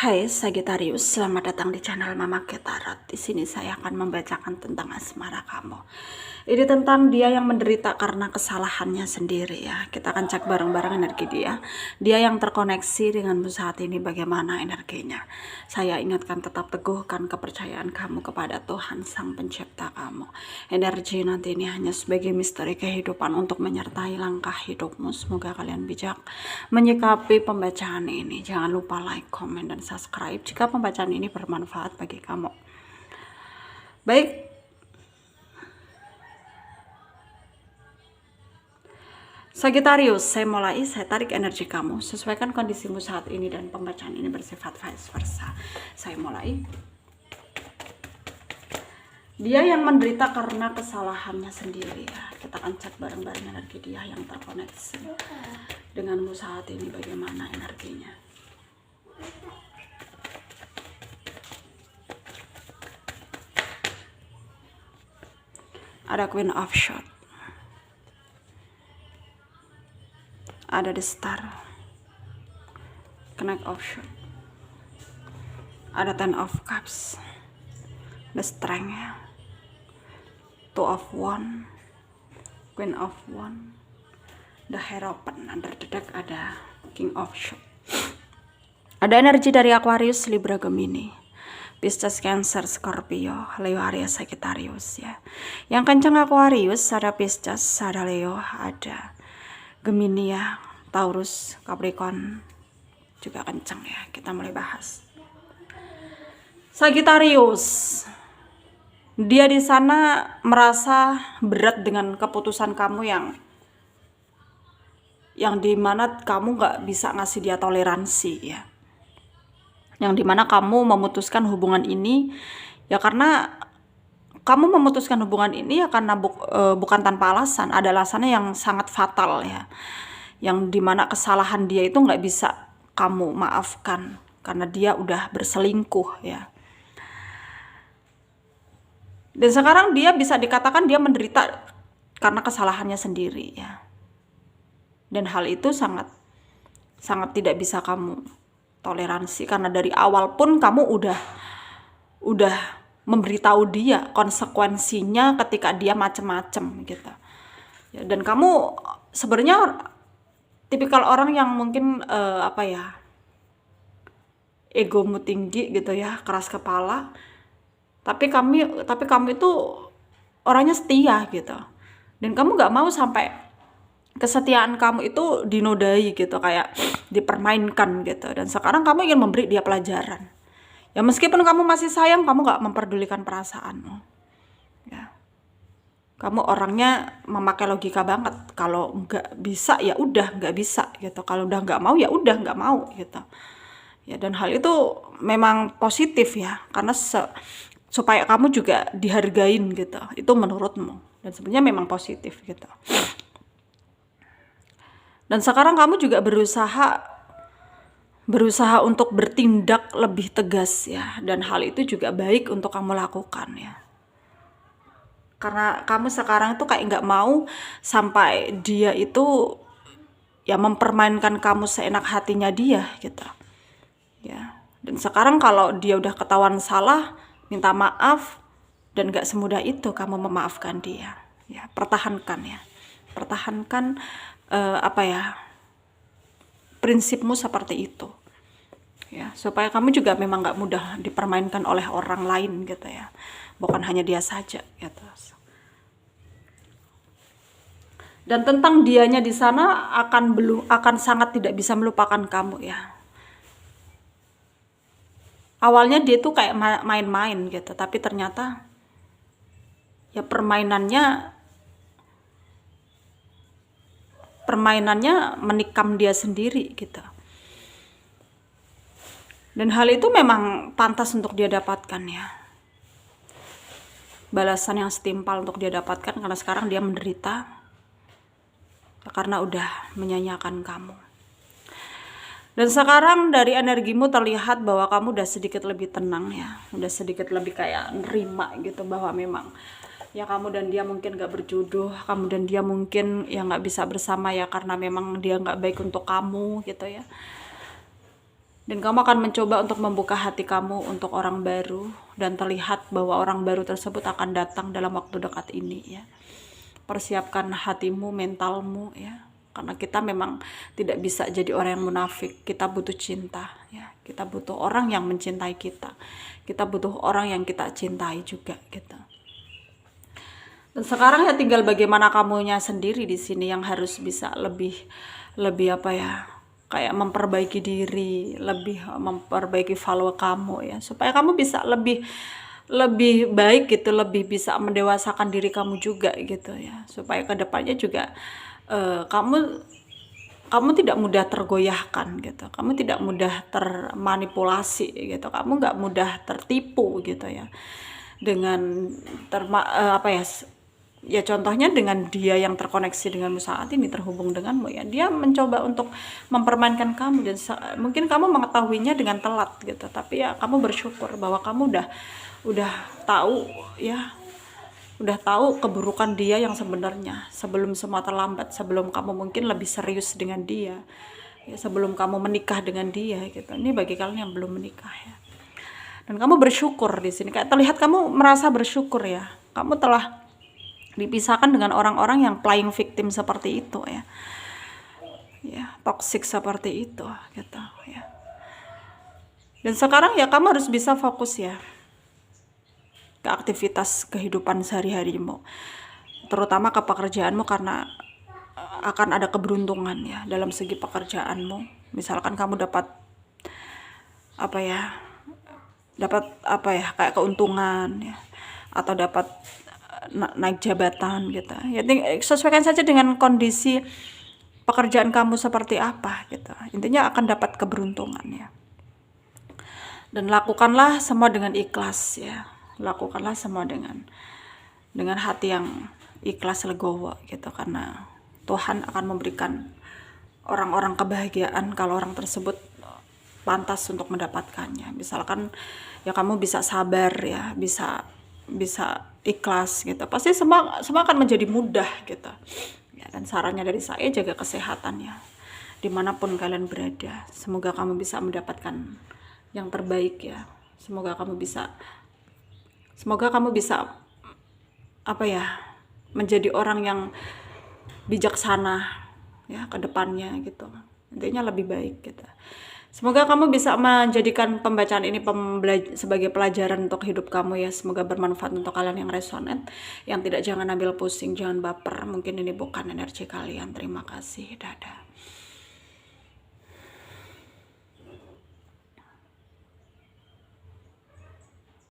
Hai Sagittarius, selamat datang di channel Mama Tarot. Di sini saya akan membacakan tentang asmara kamu. Ini tentang dia yang menderita karena kesalahannya sendiri ya. Kita akan cek bareng-bareng energi dia. Dia yang terkoneksi denganmu saat ini bagaimana energinya. Saya ingatkan tetap teguhkan kepercayaan kamu kepada Tuhan Sang Pencipta kamu. Energi nanti ini hanya sebagai misteri kehidupan untuk menyertai langkah hidupmu. Semoga kalian bijak menyikapi pembacaan ini. Jangan lupa like, komen, dan subscribe jika pembacaan ini bermanfaat bagi kamu. Baik, Sagittarius, saya tarik energi kamu. Sesuaikan kondisimu saat ini dan pembacaan ini bersifat vice versa. Saya mulai. Dia yang menderita karena kesalahannya sendiri ya. Kita akan cek bareng-bareng energi dia yang terkoneksi denganmu saat ini bagaimana energinya. Ada Queen of Swords, ada The Star, Knight of Swords, ada Ten of Cups, The Strength, Two of Wands, Queen of Wands, The Hierophant. Under the deck ada King of Swords. Ada energi dari Aquarius, Libra, Gemini, Pisces, Cancer, Scorpio, Leo, Aries, Sagittarius ya. Yang kencang Aquarius, ada Pisces, ada Leo, ada Gemini ya, Taurus, Capricorn juga kencang ya. Kita mulai bahas. Sagittarius, dia di sana merasa berat dengan keputusan kamu yang dimana kamu nggak bisa ngasih dia toleransi ya. Yang dimana kamu memutuskan hubungan ini ya karena kamu memutuskan hubungan ini ya karena bukan tanpa alasan. Ada alasannya yang sangat fatal ya, yang dimana kesalahan dia itu nggak bisa kamu maafkan karena dia udah berselingkuh ya. Dan sekarang dia bisa dikatakan dia menderita karena kesalahannya sendiri ya. Dan hal itu sangat tidak bisa kamu toleransi karena dari awal pun kamu udah memberitahu dia konsekuensinya ketika dia macem-macem gitu ya. Dan kamu sebenarnya tipikal orang yang mungkin egomu tinggi gitu ya, keras kepala, tapi kamu itu orangnya setia gitu. Dan kamu nggak mau sampai kesetiaan kamu itu dinodai gitu, kayak dipermainkan gitu. Dan sekarang kamu ingin memberi dia pelajaran ya, meskipun kamu masih sayang, kamu nggak memperdulikan perasaanmu ya. Kamu orangnya memakai logika banget. Kalau nggak bisa ya udah nggak bisa gitu, kalau udah nggak mau ya udah nggak mau gitu ya. Dan hal itu memang positif ya, karena supaya kamu juga dihargain gitu, itu menurutmu, dan sebenarnya memang positif gitu. Dan sekarang kamu juga berusaha untuk bertindak lebih tegas ya, dan hal itu juga baik untuk kamu lakukan ya. Karena kamu sekarang tuh kayak nggak mau sampai dia itu ya mempermainkan kamu seenak hatinya dia gitu ya. Dan sekarang kalau dia udah ketahuan salah, minta maaf, dan nggak semudah itu kamu memaafkan dia ya. Pertahankan prinsipmu seperti itu ya, supaya kamu juga memang nggak mudah dipermainkan oleh orang lain gitu ya, bukan hanya dia saja gitu. Dan tentang dianya di sana akan sangat tidak bisa melupakan kamu ya. Awalnya dia tuh kayak main-main gitu, tapi ternyata ya permainannya menikam dia sendiri gitu. Dan hal itu memang pantas untuk dia dapatkan ya. Balasan yang setimpal untuk dia dapatkan, karena sekarang dia menderita karena udah menyanyiakan kamu. Dan sekarang dari energimu terlihat bahwa kamu udah sedikit lebih tenang ya. Udah sedikit lebih kayak nerima gitu, bahwa memang ya kamu dan dia mungkin gak berjodoh, kamu dan dia mungkin ya gak bisa bersama ya, karena memang dia gak baik untuk kamu gitu ya. Dan kamu akan mencoba untuk membuka hati kamu untuk orang baru, dan terlihat bahwa orang baru tersebut akan datang dalam waktu dekat ini ya. Persiapkan hatimu, mentalmu ya. Karena kita memang tidak bisa jadi orang yang munafik. Kita butuh cinta ya. Kita butuh orang yang mencintai kita. Kita butuh orang yang kita cintai juga gitu. Dan sekarang ya tinggal bagaimana kamunya sendiri di sini yang harus bisa lebih apa ya, kayak memperbaiki diri, lebih memperbaiki value kamu ya, supaya kamu bisa lebih baik gitu, lebih bisa mendewasakan diri kamu juga gitu ya, supaya kedepannya juga kamu tidak mudah tergoyahkan gitu, kamu tidak mudah termanipulasi gitu, kamu nggak mudah tertipu gitu ya, dengan apa ya contohnya dengan dia yang terkoneksi denganmu saat ini, terhubung denganmu ya, dia mencoba untuk mempermainkan kamu, dan mungkin kamu mengetahuinya dengan telat gitu, tapi ya kamu bersyukur bahwa kamu udah tahu ya, udah tahu keburukan dia yang sebenarnya sebelum semua terlambat, sebelum kamu mungkin lebih serius dengan dia ya, sebelum kamu menikah dengan dia gitu. Ini bagi kalian yang belum menikah ya, dan kamu bersyukur di sini, kayak terlihat kamu merasa bersyukur ya, kamu telah dipisahkan dengan orang-orang yang playing victim seperti itu ya, toxic seperti itu gitu ya. Dan sekarang ya kamu harus bisa fokus ya ke aktivitas kehidupan sehari-harimu, terutama ke pekerjaanmu, karena akan ada keberuntungan ya dalam segi pekerjaanmu. Misalkan kamu dapat apa ya kayak keuntungan ya, atau dapat naik jabatan gitu ya, sesuaikan saja dengan kondisi pekerjaan kamu seperti apa gitu, intinya akan dapat keberuntungan ya. Dan lakukanlah semua dengan ikhlas ya, lakukanlah semua dengan hati yang ikhlas, legowo gitu, karena Tuhan akan memberikan orang-orang kebahagiaan kalau orang tersebut pantas untuk mendapatkannya. Misalkan ya kamu bisa sabar ya, bisa ikhlas gitu, pasti semua akan menjadi mudah gitu ya. Dan sarannya dari saya, jaga kesehatan ya dimanapun kalian berada. Semoga kamu bisa mendapatkan yang terbaik ya, semoga kamu bisa apa ya, menjadi orang yang bijaksana ya ke depannya gitu, intinya lebih baik gitu. Semoga kamu bisa menjadikan pembacaan ini sebagai pelajaran untuk hidup kamu ya. Semoga bermanfaat untuk kalian yang resonate. Yang tidak, jangan ambil pusing, jangan baper. Mungkin ini bukan energi kalian. Terima kasih. Dadah.